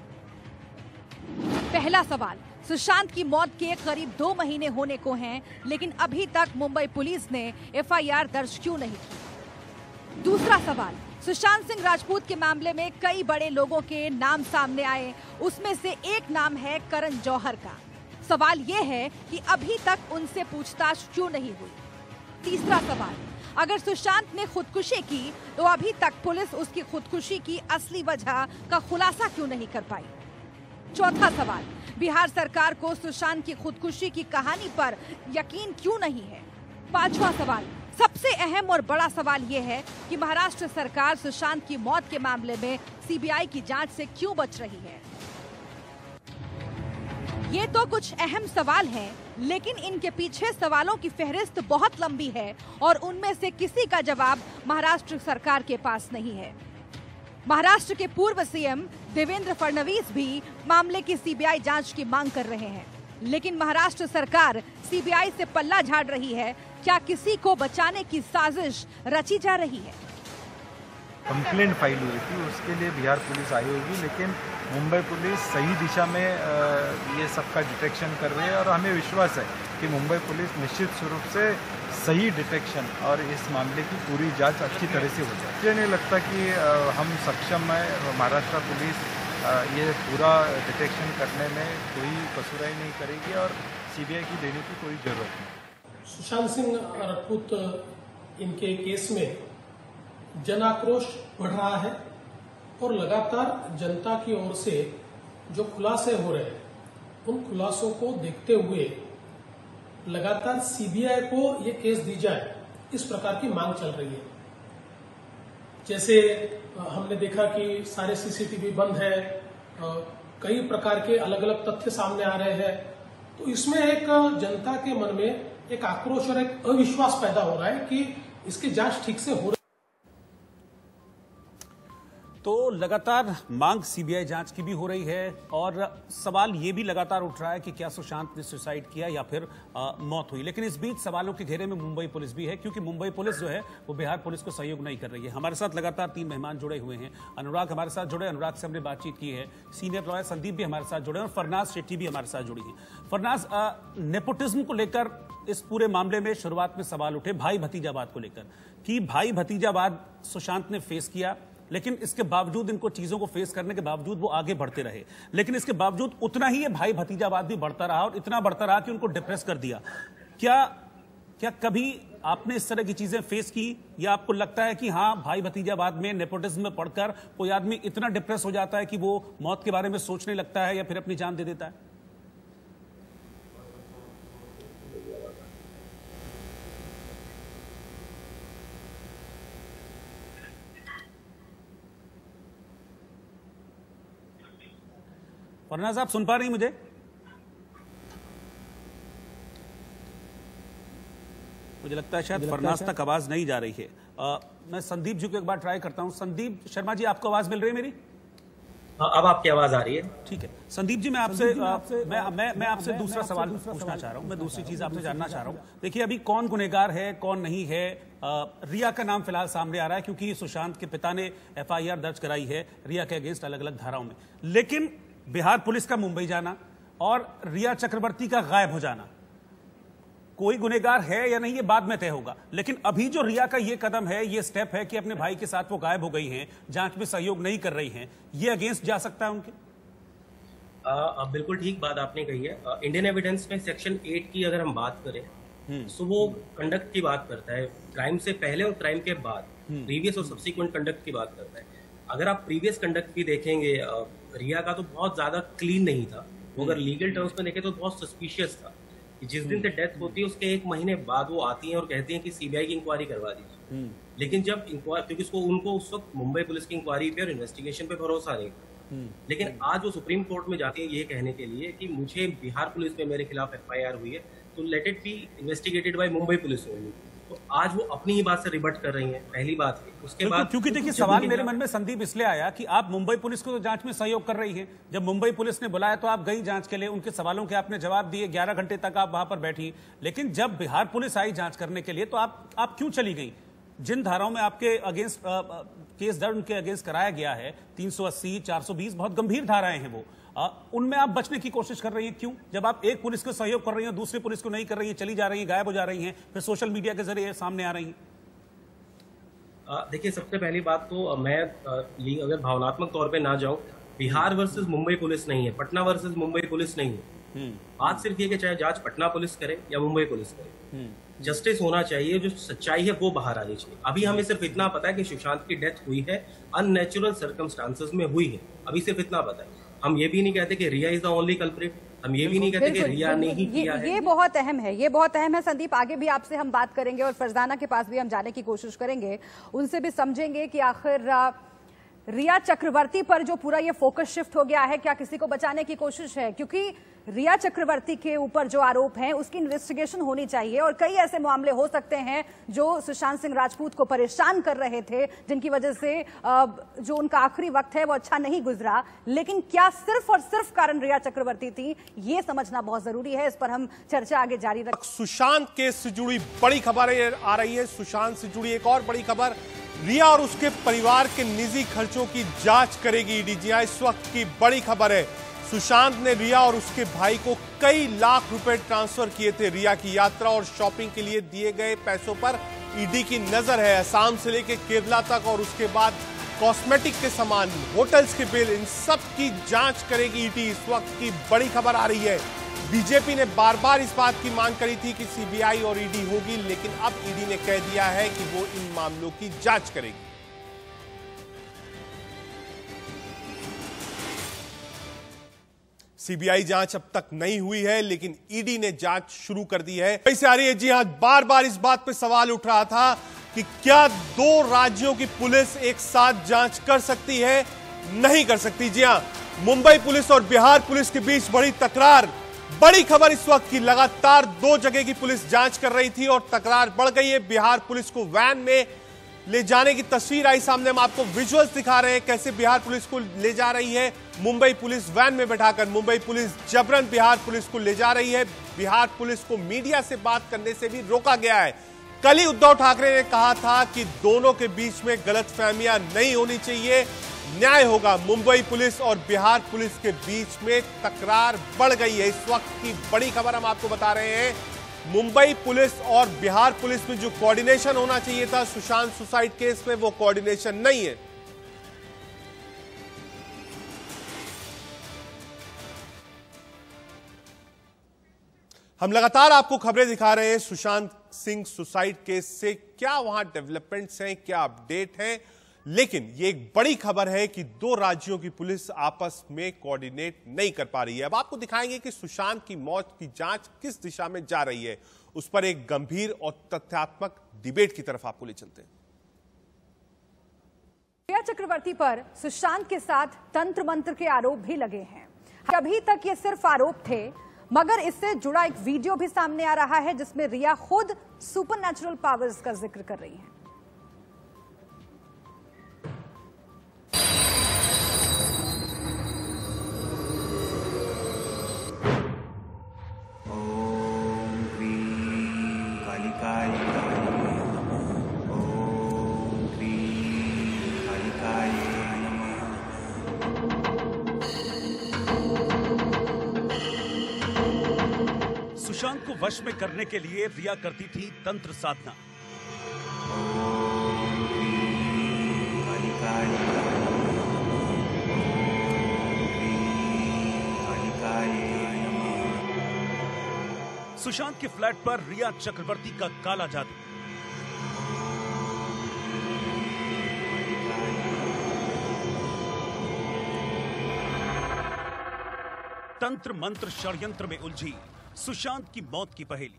S5: पहला सवाल, सुशांत की मौत के करीब 2 महीने होने को हैं, लेकिन अभी तक मुंबई पुलिस ने एफआईआर दर्ज क्यों नहीं की? दूसरा सवाल, सुशांत सिंह राजपूत के मामले में कई बड़े लोगों के नाम सामने आए, उसमें से एक नाम है करण जौहर का। सवाल यह है कि अभी तक उनसे पूछताछ क्यों नहीं हुई? तीसरा सवाल, अगर सुशांत ने खुदकुशी की तो अभी तक पुलिस उसकी खुदकुशी की असली वजह का खुलासा क्यों नहीं कर पाई? चौथा सवाल, बिहार सरकार को सुशांत की खुदकुशी की कहानी पर यकीन क्यों नहीं है? पांचवा सवाल, सबसे अहम और बड़ा सवाल यह है कि महाराष्ट्र सरकार सुशांत की मौत के मामले में सीबीआई की जांच से क्यों बच रही है? ये तो कुछ अहम सवाल हैं, लेकिन इनके पीछे सवालों की फहरिस्त बहुत लंबी है और उनमें से किसी का जवाब महाराष्ट्र सरकार के पास नहीं है। महाराष्ट्र के पूर्व सीएम देवेंद्र फडणवीस भी मामले की सीबीआई जांच की मांग कर रहे हैं, लेकिन महाराष्ट्र सरकार सीबीआई से पल्ला झाड़ रही है। क्या किसी को बचाने की साजिश रची जा रही है?
S10: कंप्लेंट फाइल हुई थी, उसके लिए बिहार पुलिस आई होगी, लेकिन मुंबई पुलिस सही दिशा में ये सबका डिटेक्शन कर रही है और हमें विश्वास है कि मुंबई पुलिस निश्चित रूप से सही डिटेक्शन और इस मामले की पूरी जांच अच्छी तरह से हो जाए। मुझे नहीं लगता कि हम सक्षम हैं, महाराष्ट्र पुलिस ये पूरा डिटेक्शन करने में कोई कसुराई नहीं करेगी और सीबीआई की देने की कोई जरूरत नहीं।
S4: सुशांत सिंह राजपूत इनके केस में जन आक्रोश बढ़ रहा है और लगातार जनता की ओर से जो खुलासे हो रहे हैं उन खुलासों को देखते हुए लगातार सीबीआई को ये केस दी जाए, इस प्रकार की मांग चल रही है। जैसे हमने देखा कि सारे सीसीटीवी बंद है, कई प्रकार के अलग अलग तथ्य सामने आ रहे हैं, तो इसमें एक जनता के मन में एक आक्रोश और एक अविश्वास पैदा हो रहा है कि इसकी जांच ठीक से हो रही है।
S6: तो लगातार मांग सीबीआई जांच की भी हो रही है और सवाल ये भी लगातार उठ रहा है कि क्या सुशांत ने सुसाइड किया या फिर मौत हुई। लेकिन इस बीच सवालों के घेरे में मुंबई पुलिस भी है, क्योंकि मुंबई पुलिस जो है वो बिहार पुलिस को सहयोग नहीं कर रही है। हमारे साथ लगातार 3 मेहमान जुड़े हुए हैं। अनुराग हमारे साथ जुड़े, अनुराग से हमने बातचीत की है। सीनियर लॉयर संदीप भी हमारे साथ जुड़े और फरनाज शेट्टी भी हमारे साथ जुड़ी है। फरनाज, नेपोटिज्म को लेकर इस पूरे मामले में शुरुआत में सवाल उठे भाई भतीजावाद को लेकर कि भाई भतीजावाद सुशांत ने फेस किया, लेकिन इसके बावजूद इनको चीजों को फेस करने के बावजूद वो आगे बढ़ते रहे। लेकिन इसके बावजूद उतना ही ये भाई भतीजावाद भी बढ़ता रहा और इतना बढ़ता रहा कि उनको डिप्रेस कर दिया। क्या कभी आपने इस तरह की चीजें फेस की या आपको लगता है कि हाँ, भाई भतीजावाद में नेपोटिज्म में पढ़कर कोई आदमी इतना डिप्रेस हो जाता है कि वो मौत के बारे में सोचने लगता है या फिर अपनी जान दे देता है? फरनाज, आप सुन पा रही मुझे? मुझे लगता है शायद फरनाज तक आवाज नहीं जा रही है। मैं संदीप जी को एक बार ट्राई करता हूं। संदीप शर्मा जी, आपको आवाज मिल रही है मेरी?
S11: अब आपकी आवाज आ रही है।
S6: ठीक है संदीप जी, मैं आपसे दूसरा सवाल पूछना चाह रहा हूं। मैं दूसरी चीज आपसे जानना चाह रहा हूं। देखिए, अभी कौन गुनहगार है कौन नहीं है, रिया का नाम फिलहाल सामने आ रहा है क्योंकि सुशांत के पिता ने FIR दर्ज कराई है रिया के अगेंस्ट अलग अलग धाराओं में। लेकिन बिहार पुलिस का मुंबई जाना और रिया चक्रवर्ती का गायब हो जाना, कोई गुनहगार है या नहीं ये बाद में तय होगा, लेकिन अभी जो रिया का ये कदम है, ये स्टेप है कि अपने भाई के साथ वो गायब हो गई हैं, जांच में सहयोग नहीं कर रही हैं, ये अगेंस्ट जा सकता है उनके?
S11: बिल्कुल ठीक बात आपने कही है। इंडियन एविडेंस में सेक्शन 8 की अगर हम बात करें तो वो कंडक्ट की बात करता है, क्राइम से पहले और क्राइम के बाद, प्रीवियस और सब्सिक्वेंट कंडक्ट की बात करता है। अगर आप प्रीवियस कंडक्ट भी देखेंगे, रिया का तो बहुत ज्यादा क्लीन नहीं था। वो अगर लीगल टर्म्स में देखें तो बहुत सस्पिशियस था। जिस दिन से डेथ होती है उसके 1 महीने बाद वो आती हैं और कहती हैं कि CBI की इंक्वायरी करवा दीजिए। लेकिन जब इंक्वायरी, क्योंकि उनको उस वक्त मुंबई पुलिस की इंक्वायरी पे और इन्वेस्टिगेशन पे भरोसा नहीं था, लेकिन आज वो सुप्रीम कोर्ट में जाती है ये कहने के लिए कि मुझे बिहार पुलिस में मेरे खिलाफ FIR हुई है, तो let it be investigated by Mumbai police only. तो आज वो अपनी ही बात से रिबट कर रही हैं, पहली बात है। उसके बाद
S6: क्योंकि देखिए, सवाल मेरे मन में संदीप इसलिए आया कि आप मुंबई पुलिस को तो जांच में सहयोग कर रही हैं। जब मुंबई पुलिस ने बुलाया तो आप गई जांच के लिए, उनके सवालों के आपने जवाब दिए, 11 घंटे तक आप वहां पर बैठी। लेकिन जब बिहार पुलिस आई जांच करने के लिए तो आप क्यों चली गई? जिन धाराओं में आपके अगेंस्ट केस दर्ज उनके अगेंस्ट कराया गया है, 380, 420, बहुत गंभीर धाराएं हैं वो, उनमें आप बचने की कोशिश कर रही हैं। क्यों? जब आप एक पुलिस को सहयोग कर रही हैं, दूसरी पुलिस को नहीं कर रही हैं, चली जा रही हैं, गायब हो जा रही हैं, फिर सोशल मीडिया के जरिए सामने आ रही हैं।
S11: देखिए, सबसे पहली बात तो मैं अगर भावनात्मक तौर पे ना जाऊं, बिहार वर्सेस मुंबई पुलिस नहीं है, पटना वर्सेस मुंबई पुलिस नहीं है। बात सिर्फ ये कि चाहे जांच पटना पुलिस करे या मुंबई पुलिस करे, जस्टिस होना चाहिए, जो सच्चाई है वो बाहर आनी चाहिए। अभी हमें सिर्फ इतना पता है कि सुशांत की डेथ हुई है, अननेचुरल सर्कमस्टांसेस में हुई है, अभी सिर्फ इतना पता है। हम ये भी नहीं कहते कि रिया इज द ओनली कल्प्रिट, हम ये भी नहीं कहते कि रिया ने ही किया है।
S5: ये बहुत अहम है, ये बहुत अहम है संदीप। आगे भी आपसे हम बात करेंगे और फरजाना के पास भी हम जाने की कोशिश करेंगे, उनसे भी समझेंगे कि आखिर रिया चक्रवर्ती पर जो पूरा ये फोकस शिफ्ट हो गया है, क्या किसी को बचाने की कोशिश है? क्योंकि रिया चक्रवर्ती के ऊपर जो आरोप हैं उसकी इन्वेस्टिगेशन होनी चाहिए और कई ऐसे मामले हो सकते हैं जो सुशांत सिंह राजपूत को परेशान कर रहे थे, जिनकी वजह से जो उनका आखिरी वक्त है वो अच्छा नहीं गुजरा। लेकिन क्या सिर्फ और सिर्फ कारण रिया चक्रवर्ती थी, ये समझना बहुत जरूरी है। इस पर हम चर्चा आगे जारी रखें।
S1: सुशांत केस से जुड़ी बड़ी खबरें आ रही है। सुशांत से जुड़ी एक और बड़ी खबर, रिया और उसके परिवार के निजी खर्चों की जांच करेगी ईडी। जी हां, इस वक्त की बड़ी खबर है, सुशांत ने रिया और उसके भाई को कई लाख रुपए ट्रांसफर किए थे। रिया की यात्रा और शॉपिंग के लिए दिए गए पैसों पर ईडी की नजर है। असम से लेकर केरला तक और उसके बाद कॉस्मेटिक के सामान, होटल्स के बिल, इन सब की जांच करेगी ईडी। इस वक्त की बड़ी खबर आ रही है। बीजेपी ने बार बार इस बात की मांग करी थी कि CBI और ईडी होगी, लेकिन अब ईडी ने कह दिया है कि वो इन मामलों की जांच करेगी। CBI जांच अब तक नहीं हुई है, लेकिन ईडी ने जांच शुरू कर दी है। कैसे आ रही है? जी हां, बार बार इस बात पे सवाल उठ रहा था कि क्या 2 राज्यों की पुलिस एक साथ जांच कर सकती है? नहीं कर सकती। जी हां, मुंबई पुलिस और बिहार पुलिस के बीच बड़ी तकरार। बड़ी खबर इस वक्त की, लगातार 2 जगह की पुलिस जांच कर रही थी और तकरार बढ़ गई है। बिहार पुलिस को वैन में ले जाने की तस्वीर आई सामने। हम आपको विजुअल्स दिखा रहे हैं कैसे बिहार पुलिस को ले जा रही है मुंबई पुलिस वैन में बैठाकर। मुंबई पुलिस जबरन बिहार पुलिस को ले जा रही है। बिहार पुलिस को मीडिया से बात करने से भी रोका गया है। कल ही उद्धव ठाकरे ने कहा था कि दोनों के बीच में गलतफहमियां नहीं होनी चाहिए, न्याय होगा। मुंबई पुलिस और बिहार पुलिस के बीच में तकरार बढ़ गई है। इस वक्त की बड़ी खबर हम आपको बता रहे हैं, मुंबई पुलिस और बिहार पुलिस में जो कोऑर्डिनेशन होना चाहिए था सुशांत सुसाइड केस में, वो कोऑर्डिनेशन नहीं है। हम लगातार आपको खबरें दिखा रहे हैं सुशांत सिंह सुसाइड केस से, क्या वहां डेवलपमेंट्स हैं, क्या अपडेट हैं। लेकिन ये एक बड़ी खबर है कि 2 राज्यों की पुलिस आपस में कोऑर्डिनेट नहीं कर पा रही है। अब आपको दिखाएंगे कि सुशांत की मौत की जांच किस दिशा में जा रही है। उस पर एक गंभीर और तथ्यात्मक डिबेट की तरफ आपको ले चलते हैं।
S5: रिया चक्रवर्ती पर सुशांत के साथ तंत्र मंत्र के आरोप भी लगे हैं। अभी तक ये सिर्फ आरोप थे, मगर इससे जुड़ा एक वीडियो भी सामने आ रहा है जिसमें रिया खुद सुपरनैचुरल पावर्स का जिक्र कर रही है।
S6: सुशांत को वश में करने के लिए रिया करती थी तंत्र साधना। सुशांत के फ्लैट पर रिया चक्रवर्ती का काला जादू। तंत्र मंत्र षड्यंत्र में उलझी सुशांत की मौत की पहेली।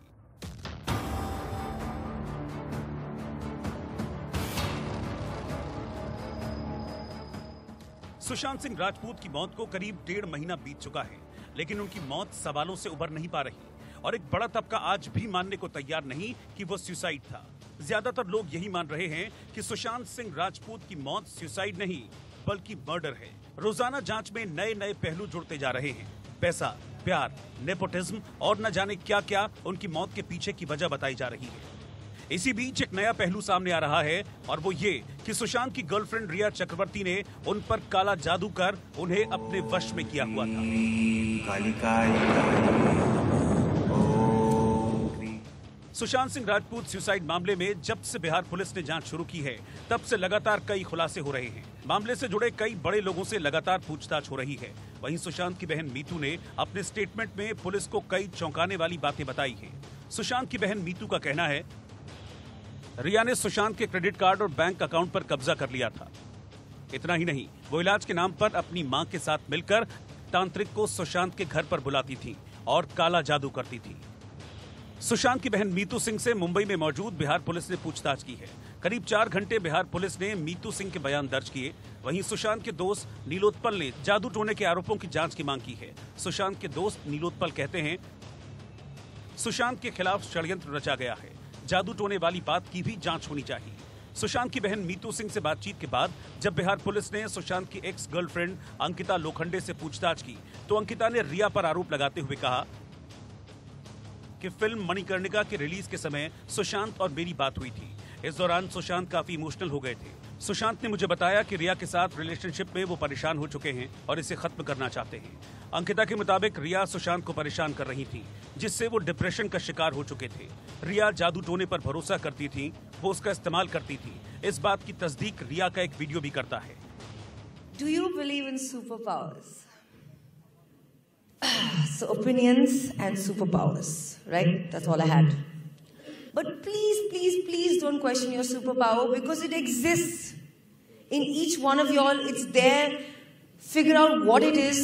S6: सुशांत सिंह राजपूत की मौत को करीब 1.5 महीना बीत चुका है, लेकिन उनकी मौत सवालों से उबर नहीं पा रही और एक बड़ा तबका आज भी मानने को तैयार नहीं कि वो सुसाइड था। ज्यादातर लोग यही मान रहे हैं कि सुशांत सिंह राजपूत की मौत सुसाइड नहीं बल्कि मर्डर है। रोजाना जांच में नए नए पहलू जुड़ते जा रहे हैं। पैसा, प्यार, नेपोटिज्म और न जाने क्या क्या उनकी मौत के पीछे की वजह बताई जा रही है। इसी बीच एक नया पहलू सामने आ रहा है और वो ये कि सुशांत की गर्लफ्रेंड रिया चक्रवर्ती ने उन पर काला जादू कर उन्हें अपने वश में किया हुआ था। सुशांत सिंह राजपूत सुसाइड मामले में जब से बिहार पुलिस ने जांच शुरू की है, तब से लगातार कई खुलासे हो रहे हैं। मामले से जुड़े कई बड़े लोगों से लगातार पूछताछ हो रही है। वहीं सुशांत की बहन मीतू ने अपने स्टेटमेंट में पुलिस को कई चौंकाने वाली बातें बताई हैं। सुशांत की बहन मीतू का कहना है, रिया ने सुशांत के क्रेडिट कार्ड और बैंक अकाउंट पर कब्जा कर लिया था। इतना ही नहीं, वो इलाज के नाम पर अपनी मां के साथ मिलकर तांत्रिक को सुशांत के घर पर बुलाती थी और काला जादू करती थी। सुशांत की बहन मीतू सिंह से मुंबई में मौजूद बिहार पुलिस ने पूछताछ की है। करीब 4 घंटे बिहार पुलिस ने मीतू सिंह के बयान दर्ज किए। वहीं सुशांत के दोस्त नीलोत्पल ने जादू टोने के आरोपों की जांच की मांग की है। सुशांत के दोस्त नीलोत्पल कहते हैं, सुशांत के खिलाफ षड्यंत्र रचा गया है। जादू टोने वाली बात की भी जांच होनी चाहिए। सुशांत की बहन मीतू सिंह से बातचीत के बाद जब बिहार पुलिस ने सुशांत की एक्स गर्लफ्रेंड अंकिता लोखंडे से पूछताछ की, तो अंकिता ने रिया पर आरोप लगाते हुए कहा कि फिल्म मणिकर्णिका के रिलीज के समय सुशांत और मेरी बात हुई थी। इस दौरान सुशांत काफी इमोशनल हो गए थे। सुशांत ने मुझे बताया कि रिया के साथ रिलेशनशिप में वो परेशान हो चुके हैं और इसे खत्म करना चाहते हैं। अंकिता के मुताबिक रिया सुशांत को परेशान कर रही थी, जिससे वो डिप्रेशन का शिकार हो चुके थे। रिया जादू टोने पर भरोसा करती थी, वो उसका इस्तेमाल करती थी। इस बात की तस्दीक रिया का एक वीडियो भी करता है।
S12: Do you believe in superpowers? So opinions and superpowers, right? That's all I had. But please, please, please don't question your superpower because it exists in each one of y'all. It's there. Figure out what it is.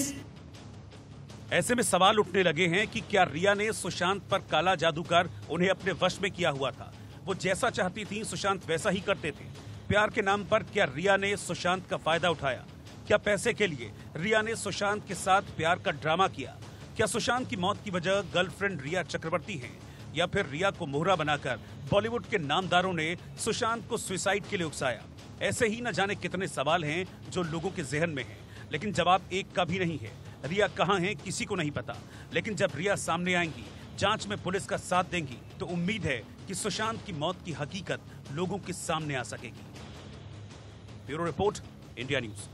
S6: ऐसे में सवाल उठने लगे हैं कि क्या रिया ने सुशांत पर काला जादू कर उन्हें अपने वश में किया हुआ था? वो जैसा चाहती थी सुशांत वैसा ही करते थे। प्यार के नाम पर क्या रिया ने सुशांत का फायदा उठाया? क्या पैसे के लिए रिया ने सुशांत के साथ प्यार का ड्रामा किया? क्या सुशांत की मौत की वजह गर्लफ्रेंड रिया चक्रवर्ती है, या फिर रिया को मोहरा बनाकर बॉलीवुड के नामदारों ने सुशांत को सुसाइड के लिए उकसाया? ऐसे ही न जाने कितने सवाल हैं जो लोगों के जहन में हैं, लेकिन जवाब एक का भी नहीं है। रिया कहाँ है किसी को नहीं पता, लेकिन जब रिया सामने आएंगी, जांच में पुलिस का साथ देंगी, तो उम्मीद है कि सुशांत की मौत की हकीकत लोगों के सामने आ सकेगी। Bureau report, India news.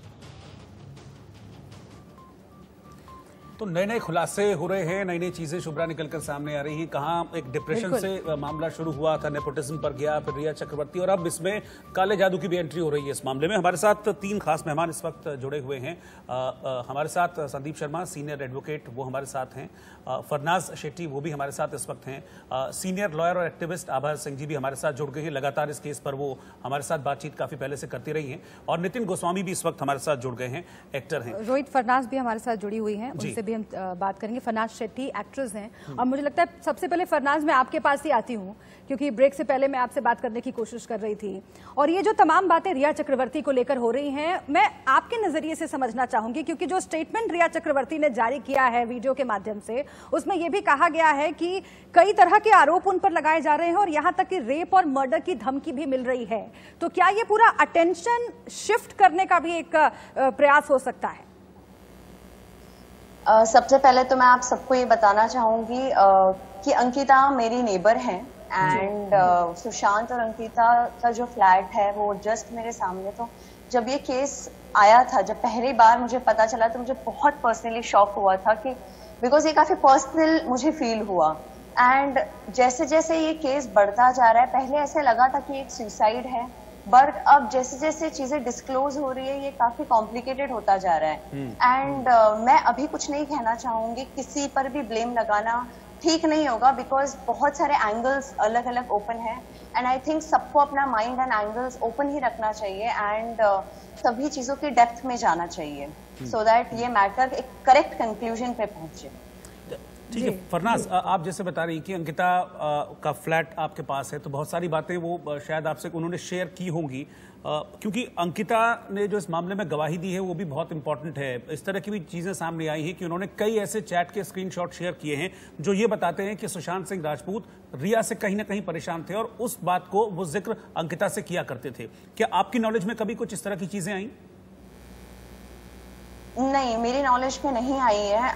S6: तो नए नए खुलासे हो रहे हैं, नई नई चीजें शुभ्रा निकलकर सामने आ रही हैं। कहाँ एक डिप्रेशन से मामला शुरू हुआ था, नेपोटिज्म पर गया, फिर रिया चक्रवर्ती, और अब इसमें काले जादू की भी एंट्री हो रही है इस मामले में। हमारे साथ 3 खास मेहमान इस वक्त जुड़े हुए हैं। हमारे साथ संदीप शर्मा, सीनियर एडवोकेट, वो हमारे साथ हैं। फरनाज शेट्टी, वो भी हमारे साथ इस वक्त हैं। सीनियर लॉयर और एक्टिविस्ट आभा सिंह जी भी हमारे साथ जुड़ गए हैं। लगातार इस केस पर वो हमारे साथ बातचीत काफी पहले से करती रही हैं। और नितिन गोस्वामी भी इस वक्त हमारे साथ जुड़ गए हैं, एक्टर हैं।
S5: रोहित फरनाज भी हमारे साथ जुड़ी हुई हैं, उनसे भी हम बात करेंगे। फरनाज शेट्टी एक्ट्रेस हैं और मुझे लगता है सबसे पहले फरनाज मैं आपके पास ही आती हूँ, क्योंकि ब्रेक से पहले मैं आपसे बात करने की कोशिश कर रही थी और ये जो तमाम बातें रिया चक्रवर्ती को लेकर हो रही हैं, मैं आपके नजरिए से समझना चाहूंगी, क्योंकि जो स्टेटमेंट रिया चक्रवर्ती ने जारी किया है वीडियो के माध्यम से, उसमें यह भी कहा गया है कि कई तरह के आरोप उन पर लगाए जा रहे हैं और यहां तक कि रेप और मर्डर की धमकी भी मिल रही है। तो क्या ये पूरा अटेंशन शिफ्ट करने का भी एक प्रयास हो सकता है?
S13: सबसे पहले तो मैं आप सबको ये बताना चाहूंगी कि अंकिता मेरी नेबर हैं एंड सुशांत और अंकिता का जो फ्लैट है वो जस्ट मेरे सामने। तो जब ये केस आया था, जब पहली बार मुझे पता चला, तो मुझे बहुत पर्सनली शॉक हुआ था कि बिकॉज ये काफी पर्सनल मुझे फील हुआ। एंड जैसे जैसे ये केस बढ़ता जा रहा है, पहले ऐसे लगा था कि एक सुसाइड है, बट अब जैसे जैसे चीजें डिस्क्लोज हो रही है ये काफी कॉम्प्लिकेटेड होता जा रहा है। एंड मैं अभी कुछ नहीं कहना चाहूंगी, किसी पर भी ब्लेम लगाना ठीक नहीं होगा, बिकॉज बहुत सारे एंगल्स अलग अलग ओपन है एंड आई थिंक सबको अपना माइंड एंड एंगल्स ओपन ही रखना चाहिए एंड सभी चीजों की डेप्थ में जाना चाहिए सो दैट ये मैटर एक करेक्ट कंक्लूजन पे पहुंचे।
S6: ठीक है फरनाज, आप जैसे बता रही कि अंकिता का फ्लैट आपके पास है, तो बहुत सारी बातें वो शायद आपसे उन्होंने शेयर की होंगी, क्योंकि अंकिता ने जो इस मामले में गवाही दी है वो भी बहुत इंपॉर्टेंट है। इस तरह की भी चीजें सामने आई हैं कि उन्होंने कई ऐसे चैट के स्क्रीनशॉट शेयर किए हैं जो ये बताते हैं कि सुशांत सिंह राजपूत रिया से कहीं ना कहीं परेशान थे और उस बात को वो जिक्र अंकिता से किया करते थे। क्या आपकी नॉलेज में कभी कुछ इस तरह की चीजें आई?
S13: नहीं, मेरी नॉलेज में नहीं आई है।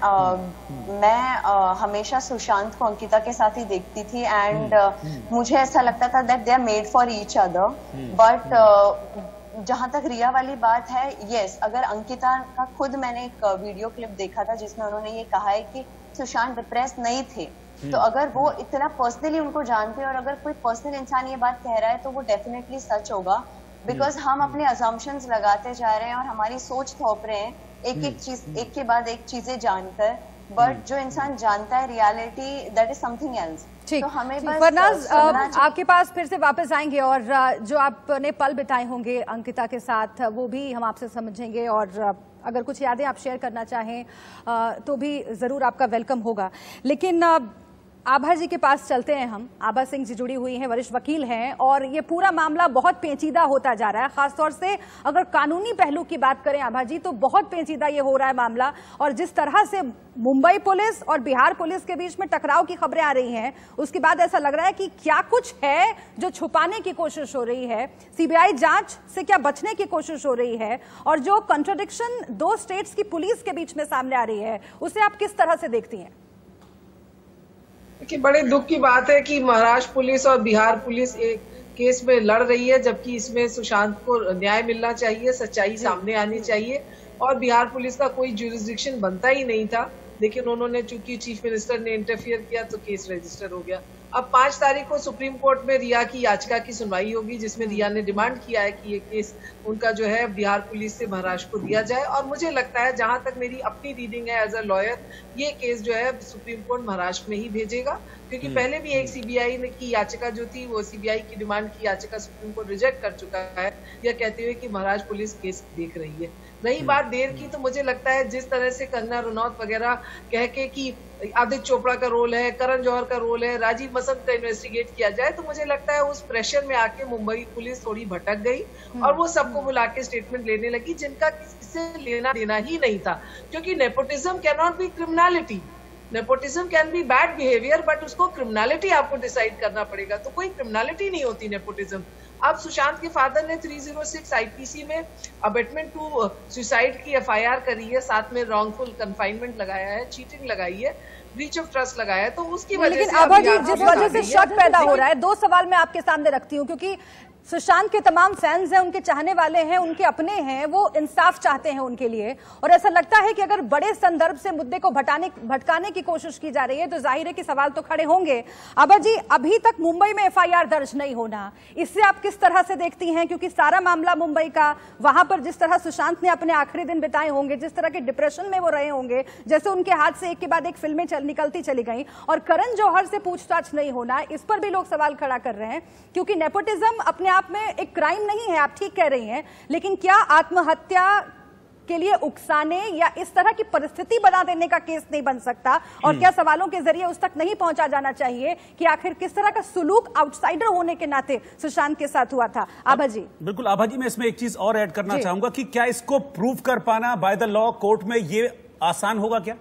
S13: मैं हमेशा सुशांत को अंकिता के साथ ही देखती थी एंड मुझे ऐसा लगता था that they are made for each other. But जहां तक रिया वाली बात है, यस, अगर अंकिता का खुद मैंने एक वीडियो क्लिप देखा था जिसमें उन्होंने ये कहा है कि सुशांत डिप्रेस नहीं थे, तो अगर वो इतना पर्सनली उनको जानते हैं और अगर कोई पर्सनल इंसान ये बात कह रहा है तो वो डेफिनेटली सच होगा, बिकॉज हम अपने अजम्पशंस लगाते जा रहे हैं और हमारी सोच थोप रहे हैं एक एक चीज, एक के बाद एक चीजें जानकर, बट जो इंसान जानता है reality that is something else.
S5: ठीक,
S13: तो हमें बस
S5: फरनाज आपके पास फिर से वापस आएंगे और जो आपने पल बिताए होंगे अंकिता के साथ वो भी हम आपसे समझेंगे और अगर कुछ यादें आप शेयर करना चाहें तो भी जरूर आपका वेलकम होगा। लेकिन आभा जी के पास चलते हैं हम। आभा सिंह जी जुड़ी हुई हैं, वरिष्ठ वकील हैं और ये पूरा मामला बहुत पेचीदा होता जा रहा है। खासतौर से अगर कानूनी पहलू की बात करें आभा जी, तो बहुत पेचीदा ये हो रहा है मामला। और जिस तरह से मुंबई पुलिस और बिहार पुलिस के बीच में टकराव की खबरें आ रही हैं, उसके बाद ऐसा लग रहा है कि क्या कुछ है जो छुपाने की कोशिश हो रही है, सीबीआई जांच से क्या बचने की कोशिश हो रही है, और जो कंट्राडिक्शन दो स्टेट्स की पुलिस के बीच में सामने आ रही है, उसे आप किस तरह से देखती हैं?
S14: कि बड़े दुख की बात है कि महाराष्ट्र पुलिस और बिहार पुलिस एक केस में लड़ रही है, जबकि इसमें सुशांत को न्याय मिलना चाहिए, सच्चाई सामने आनी चाहिए और बिहार पुलिस का कोई जुरिस्डिक्शन बनता ही नहीं था, लेकिन उन्होंने चूंकि चीफ मिनिस्टर ने इंटरफियर किया तो केस रजिस्टर हो गया। अब 5 तारीख को सुप्रीम कोर्ट में रिया की याचिका की सुनवाई होगी, जिसमें रिया ने डिमांड किया है कि ये केस उनका जो है बिहार पुलिस से महाराष्ट्र को दिया जाए। और मुझे लगता है, जहां तक मेरी अपनी रीडिंग है एज अ लॉयर, ये केस जो है सुप्रीम कोर्ट महाराष्ट्र में ही भेजेगा, क्योंकि पहले भी एक सीबीआई की याचिका जो थी वो सीबीआई की डिमांड की याचिका सुप्रीम कोर्ट रिजेक्ट कर चुका है, यह कहते हुए कि महाराष्ट्र पुलिस केस देख रही है। रही बात देर की, तो मुझे लगता है जिस तरह से कंगना रनौत वगैरह कह के कि आदित्य चोपड़ा का रोल है, करण जौहर का रोल है, राजीव मसंद का इन्वेस्टिगेट किया जाए, तो मुझे लगता है उस प्रेशर में आके मुंबई पुलिस थोड़ी भटक गई और वो सबको बुला के स्टेटमेंट लेने लगी जिनका किसी से लेना देना ही नहीं था, क्योंकि nepotism can not be criminality. Nepotism can be bad behaviour, but उसको क्रिमिनलिटी आपको डिसाइड करना पड़ेगा, तो कोई क्रिमिनलिटी नहीं होती नेपोटिज्म। अब सुशांत के फादर ने 306 आईपीसी में अबेटमेंट टू सुसाइड की एफआईआर करी है, साथ में रॉन्गफुल कन्फाइनमेंट लगाया है, चीटिंग लगाई है, ब्रीच ऑफ ट्रस्ट लगाया है, तो उसकी वजह से
S5: लेकिन आभा जी, जिस वजह से शक पैदा हो रहा है, 2 सवाल मैं आपके सामने रखती हूँ, क्योंकि सुशांत के तमाम फैंस हैं, उनके चाहने वाले हैं, उनके अपने हैं, वो इंसाफ चाहते हैं उनके लिए, और ऐसा लगता है कि अगर बड़े संदर्भ से मुद्दे को भटकाने की कोशिश की जा रही है तो जाहिर है कि सवाल तो खड़े होंगे। आभा जी, अभी तक मुंबई में एफआईआर दर्ज नहीं होना, इससे आप किस तरह से देखती हैं? क्योंकि सारा मामला मुंबई का, वहां पर जिस तरह सुशांत ने अपने आखिरी दिन बिताए होंगे, जिस तरह के डिप्रेशन में वो रहे होंगे, जैसे उनके हाथ से एक के बाद एक फिल्में निकलती चली गई, और करण जौहर से पूछताछ नहीं होना, इस पर भी लोग सवाल खड़ा कर रहे हैं, क्योंकि नेपोटिज्म अपने आप में एक क्राइम नहीं है, आप ठीक कह रही हैं, लेकिन क्या आत्महत्या के लिए उकसाने या इस तरह की परिस्थिति बना देने का केस नहीं बन सकता? और क्या सवालों के जरिए उस तक नहीं पहुंचा जाना चाहिए कि आखिर किस तरह का सुलूक आउटसाइडर होने के नाते सुशांत के साथ हुआ था? आभा जी।
S6: बिल्कुल आभा जी, मैं इसमें एक चीज और ऐड करना चाहूंगा कि क्या इसको प्रूव कर पाना बाय द लॉ कोर्ट में ये आसान होगा क्या?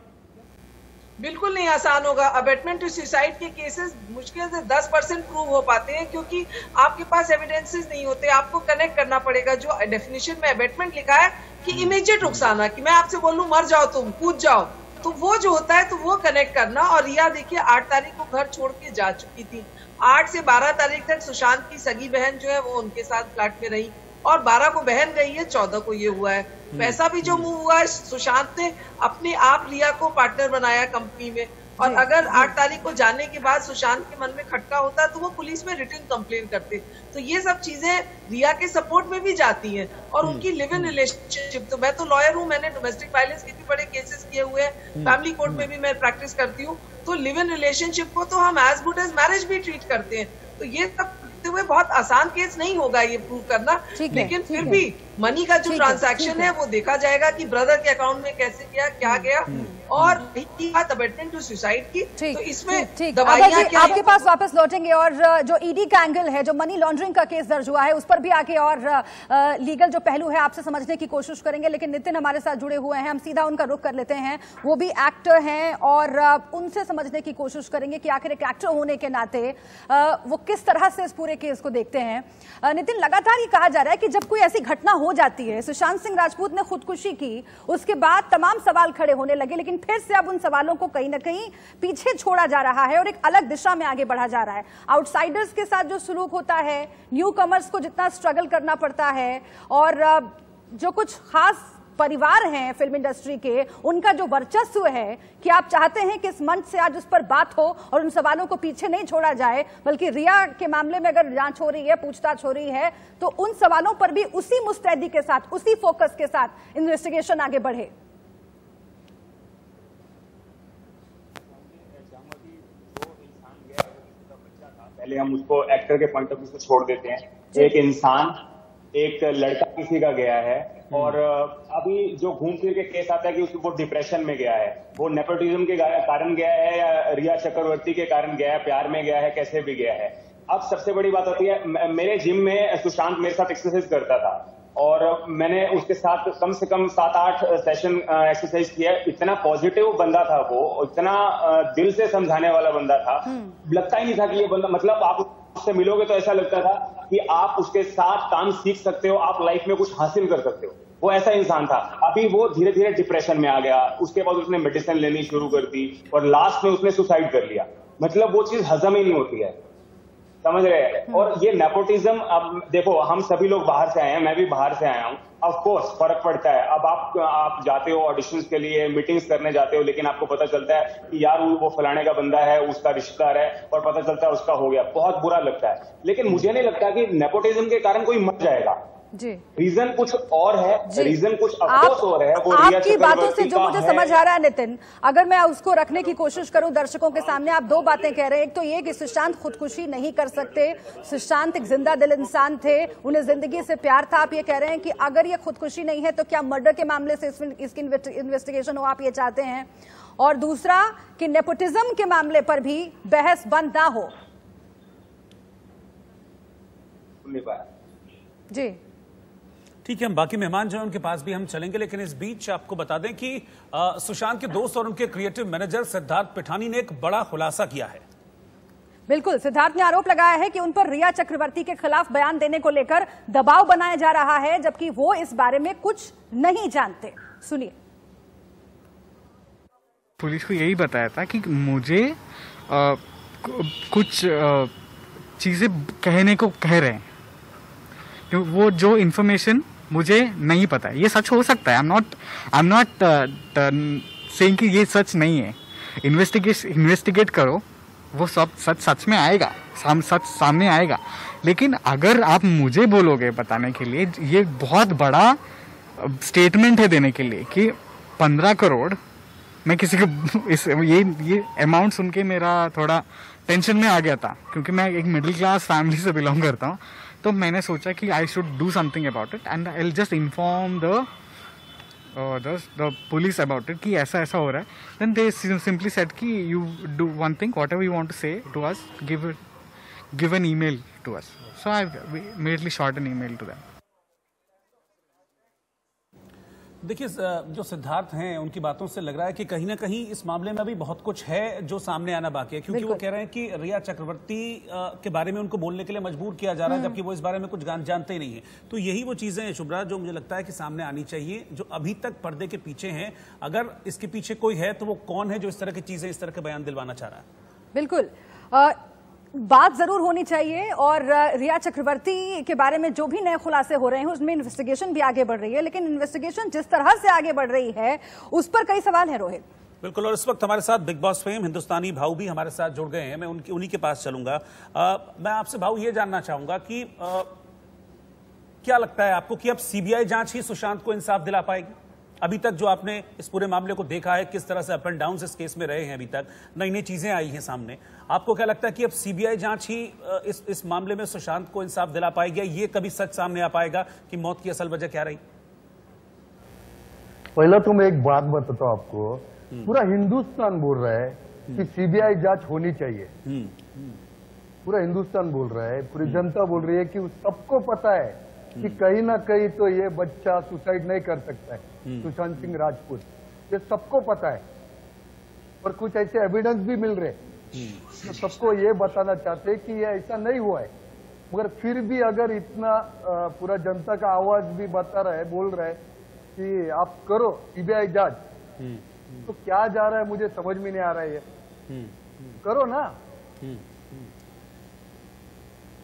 S14: बिल्कुल नहीं आसान होगा। अबेटमेंट टू सुसाइड के केसेस मुश्किल से 10% प्रूव हो पाते हैं, क्योंकि आपके पास एविडेंसेस नहीं होते। आपको कनेक्ट करना पड़ेगा जो डेफिनेशन में अबेटमेंट लिखा है कि इमीडिएट उकसाना, कि मैं आपसे बोलूं मर जाओ तुम, कूद जाओ, तो वो जो होता है तो वो कनेक्ट करना। और रिया देखिए 8 तारीख को घर छोड़ के जा चुकी थी। 8 से 12 तारीख तक सुशांत की सगी बहन जो है वो उनके साथ फ्लैट में रही, और 12 को बहन गई है, 14 को ये हुआ है। पैसा भी जो मूव हुआ है, सुशांत ने अपने आप रिया को पार्टनर बनाया कंपनी में। और अगर 8 तारीख को जाने के बाद सुशांत के मन में खटका होता तो वो पुलिस में रिटर्न कंप्लेन करते। तो ये सब चीजें रिया के सपोर्ट में भी जाती हैं। और उनकी लिव इन रिलेशनशिप, तो मैं तो लॉयर हूँ, मैंने डोमेस्टिक वायलेंस के भी बड़े केसेस किए हुए हैं, फैमिली कोर्ट में भी मैं प्रैक्टिस करती हूँ। तो लिव इन रिलेशनशिप को तो हम एज गुड एज मैरिज भी ट्रीट करते हैं। तो ये सब हुए बहुत आसान केस नहीं होगा ये प्रूव करना, लेकिन फिर भी मनी का जो ट्रांजैक्शन है वो देखा जाएगा कि ब्रदर के अकाउंट में कैसे गया, क्या गया। और रही बात अबेटमेंट टू सुसाइड की, तो इसमें दवाइयां क्या
S5: आपके पास वापस लौटेंगे। और जो ईडी का एंगल है, जो मनी लॉन्ड्रिंग का केस दर्ज हुआ है, उस पर भी आके और लीगल जो पहलू है आपसे समझने की कोशिश करेंगे। लेकिन नितिन हमारे साथ जुड़े हुए हैं, हम सीधा उनका रुख कर लेते हैं। वो भी एक्टर हैं और उनसे समझने की कोशिश करेंगे कि आखिर एक एक्टर होने के नाते वो किस तरह से इस पूरे केस को देखते हैं। नितिन, लगातार ये कहा जा रहा है कि जब कोई ऐसी घटना हो जाती है, सुशांत सिंह राजपूत ने खुदकुशी की, उसके बाद तमाम सवाल खड़े होने लगे, लेकिन फिर से अब उन सवालों को कहीं ना कहीं पीछे छोड़ा जा रहा है और एक अलग दिशा में आगे बढ़ा जा रहा है। आउटसाइडर्स के साथ जो सुलूक होता है, न्यू कमर्स को जितना स्ट्रगल करना पड़ता है, और जो कुछ खास परिवार हैं फिल्म इंडस्ट्री के, उनका जो वर्चस्व है, कि आप चाहते हैं कि इस मंच से आज उस पर बात हो और उन सवालों को पीछे नहीं छोड़ा जाए, बल्कि रिया के मामले में अगर जांच हो रही है, पूछताछ हो रही है, तो उन सवालों पर भी उसी मुस्तैदी के साथ, उसी फोकस के साथ इन्वेस्टिगेशन आगे बढ़े।
S15: पहले हम उसको एक्टर के पॉइंट ऑफ व्यू से छोड़ देते हैं। एक इंसान, एक लड़का किसी का गया है, और अभी जो घूम फिर के केस आता है कि वो डिप्रेशन में गया है, वो नेपोटिज्म के कारण गया है या रिया चक्रवर्ती के कारण गया है, प्यार में गया है, कैसे भी गया है। अब सबसे बड़ी बात होती है, मेरे जिम में सुशांत मेरे साथ एक्सरसाइज करता था और मैंने उसके साथ कम से कम 7-8 सेशन एक्सरसाइज किया। इतना पॉजिटिव बंदा था वो, इतना दिल से समझाने वाला बंदा था, लगता ही नहीं था कि ये बंदा, मतलब आप उससे मिलोगे तो ऐसा लगता था कि आप उसके साथ काम सीख सकते हो, आप लाइफ में कुछ हासिल कर सकते हो। वो ऐसा इंसान था। अभी वो धीरे धीरे डिप्रेशन में आ गया, उसके बाद उसने मेडिसिन लेनी शुरू कर दी और लास्ट में उसने सुसाइड कर लिया। मतलब वो चीज हजम ही नहीं होती है, समझ रहे हैं। और ये नेपोटिज्म, अब देखो हम सभी लोग बाहर से आए हैं, मैं भी बाहर से आया हूँ, ऑफ कोर्स फर्क पड़ता है। अब आप जाते हो ऑडिशंस के लिए, मीटिंग्स करने जाते हो, लेकिन आपको पता चलता है कि यार वो फलाने का बंदा है, उसका रिश्तेदार है, और पता चलता है उसका हो गया, बहुत बुरा लगता है। लेकिन मुझे नहीं लगता कि नेपोटिज्म के कारण कोई मर जाएगा। जी, रीजन कुछ और है, रीजन कुछ अफसोस और है। वो
S5: आपकी बातों से जो मुझे समझ आ रहा है नितिन, अगर मैं उसको रखने की कोशिश करूं दर्शकों के सामने, आप दो बातें कह रहे हैं। एक तो ये कि सुशांत खुदकुशी नहीं कर सकते, सुशांत एक जिंदा दिल इंसान थे, उन्हें जिंदगी से प्यार था। आप ये कह रहे हैं कि अगर ये खुदकुशी नहीं है तो क्या मर्डर के मामले से इसकी इन्वेस्टिगेशन हो, आप ये चाहते हैं। और दूसरा कि नेपोटिज्म के मामले पर भी बहस बंद ना हो। जी
S6: ठीक है, हम बाकी मेहमान जो है उनके पास भी हम चलेंगे, लेकिन इस बीच आपको बता दें कि सुशांत के दोस्त और उनके क्रिएटिव मैनेजर सिद्धार्थ पिठानी ने एक बड़ा खुलासा किया है।
S5: बिल्कुल, सिद्धार्थ ने आरोप लगाया है कि उन पर रिया चक्रवर्ती के खिलाफ बयान देने को लेकर दबाव बनाया जा रहा है, जबकि वो इस बारे में कुछ नहीं जानते। सुनिए।
S16: पुलिस को यही बताया था कि मुझे कुछ चीजें कहने को कह रहे हैं, क्योंकि वो जो इन्फॉर्मेशन मुझे नहीं पता है। ये सच हो सकता है, आई एम नॉट सेइंग कि ये सच नहीं है। इन्वेस्टिगेट करो, वो सब सच में आएगा, सच सामने आएगा। लेकिन अगर आप मुझे बोलोगे बताने के लिए, ये बहुत बड़ा स्टेटमेंट है देने के लिए कि 15 करोड़, मैं किसी को ये अमाउंट सुन के मेरा थोड़ा टेंशन में आ गया था, क्योंकि मैं एक मिडिल क्लास फैमिली से बिलोंग करता हूँ। तो मैंने सोचा कि I should do something about it and I will just inform the the police about it कि ऐसा ऐसा हो रहा है, then they simply said कि you do one thing, whatever you want to say to us, give an email to us. So I immediately shot an email to them.
S6: देखिए, जो सिद्धार्थ हैं उनकी बातों से लग रहा है कि कहीं ना कहीं इस मामले में अभी बहुत कुछ है जो सामने आना बाकी है, क्योंकि वो कह रहे हैं कि रिया चक्रवर्ती के बारे में उनको बोलने के लिए मजबूर किया जा रहा है, जबकि वो इस बारे में कुछ जानते ही नहीं है। तो यही वो चीजें हैं शुभ्रा जो मुझे लगता है कि सामने आनी चाहिए, जो अभी तक पर्दे के पीछे हैं। अगर इसके पीछे कोई है तो वो कौन है जो इस तरह की चीजें, इस तरह के बयान दिलवाना चाह रहा है?
S5: बिल्कुल बात जरूर होनी चाहिए, और रिया चक्रवर्ती के बारे में जो भी नए खुलासे हो रहे हैं उसमें इन्वेस्टिगेशन भी आगे बढ़ रही है, लेकिन इन्वेस्टिगेशन जिस तरह से आगे बढ़ रही है उस पर कई सवाल हैं रोहित।
S6: बिल्कुल, और इस वक्त हमारे साथ बिग बॉस फेम हिंदुस्तानी भाऊ भी हमारे साथ जुड़ गए हैं। मैं उन्हीं के पास चलूंगा। मैं आपसे भाऊ ये जानना चाहूंगा कि क्या लगता है आपको कि अब सीबीआई जांच ही सुशांत को इंसाफ दिला पाएगी? अभी तक जो आपने इस पूरे मामले को देखा है, किस तरह से अप एंड डाउन इस केस में रहे हैं, अभी तक नई नई चीजें आई हैं सामने, आपको क्या लगता है कि अब सीबीआई जांच ही इस मामले में सुशांत को इंसाफ दिला पाएगी, या ये कभी सच सामने आ पाएगा कि मौत की असल वजह क्या रही?
S17: पहला तो मैं एक बात बताता हूं आपको, पूरा हिंदुस्तान बोल रहा है कि सीबीआई जांच होनी चाहिए। पूरा हिंदुस्तान बोल रहा है, पूरी जनता बोल रही है कि सबको पता है कि कहीं ना कहीं तो ये बच्चा सुसाइड नहीं कर सकता है, सुशांत सिंह राजपूत, ये सबको पता है, और कुछ ऐसे एविडेंस भी मिल रहे तो सबको ये बताना चाहते हैं कि ये ऐसा नहीं हुआ है। मगर फिर भी अगर इतना पूरा जनता का आवाज भी बता रहा है, बोल रहा है कि आप करो सीबीआई जांच, तो क्या जा रहा है मुझे समझ में नहीं आ रहा है। करो ना,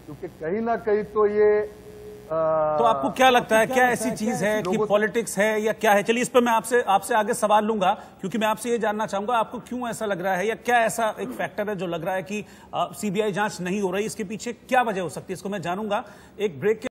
S17: क्योंकि कहीं ना कहीं तो ये
S6: तो आपको क्या लगता है, क्या ऐसी चीज है कि पॉलिटिक्स है या क्या है? चलिए, इस पर मैं आपसे आगे सवाल लूंगा, क्योंकि मैं आपसे ये जानना चाहूंगा आपको क्यों ऐसा लग रहा है, या क्या ऐसा एक फैक्टर है जो लग रहा है कि सीबीआई जांच नहीं हो रही, इसके पीछे क्या वजह हो सकती है? इसको मैं जानूंगा एक ब्रेक के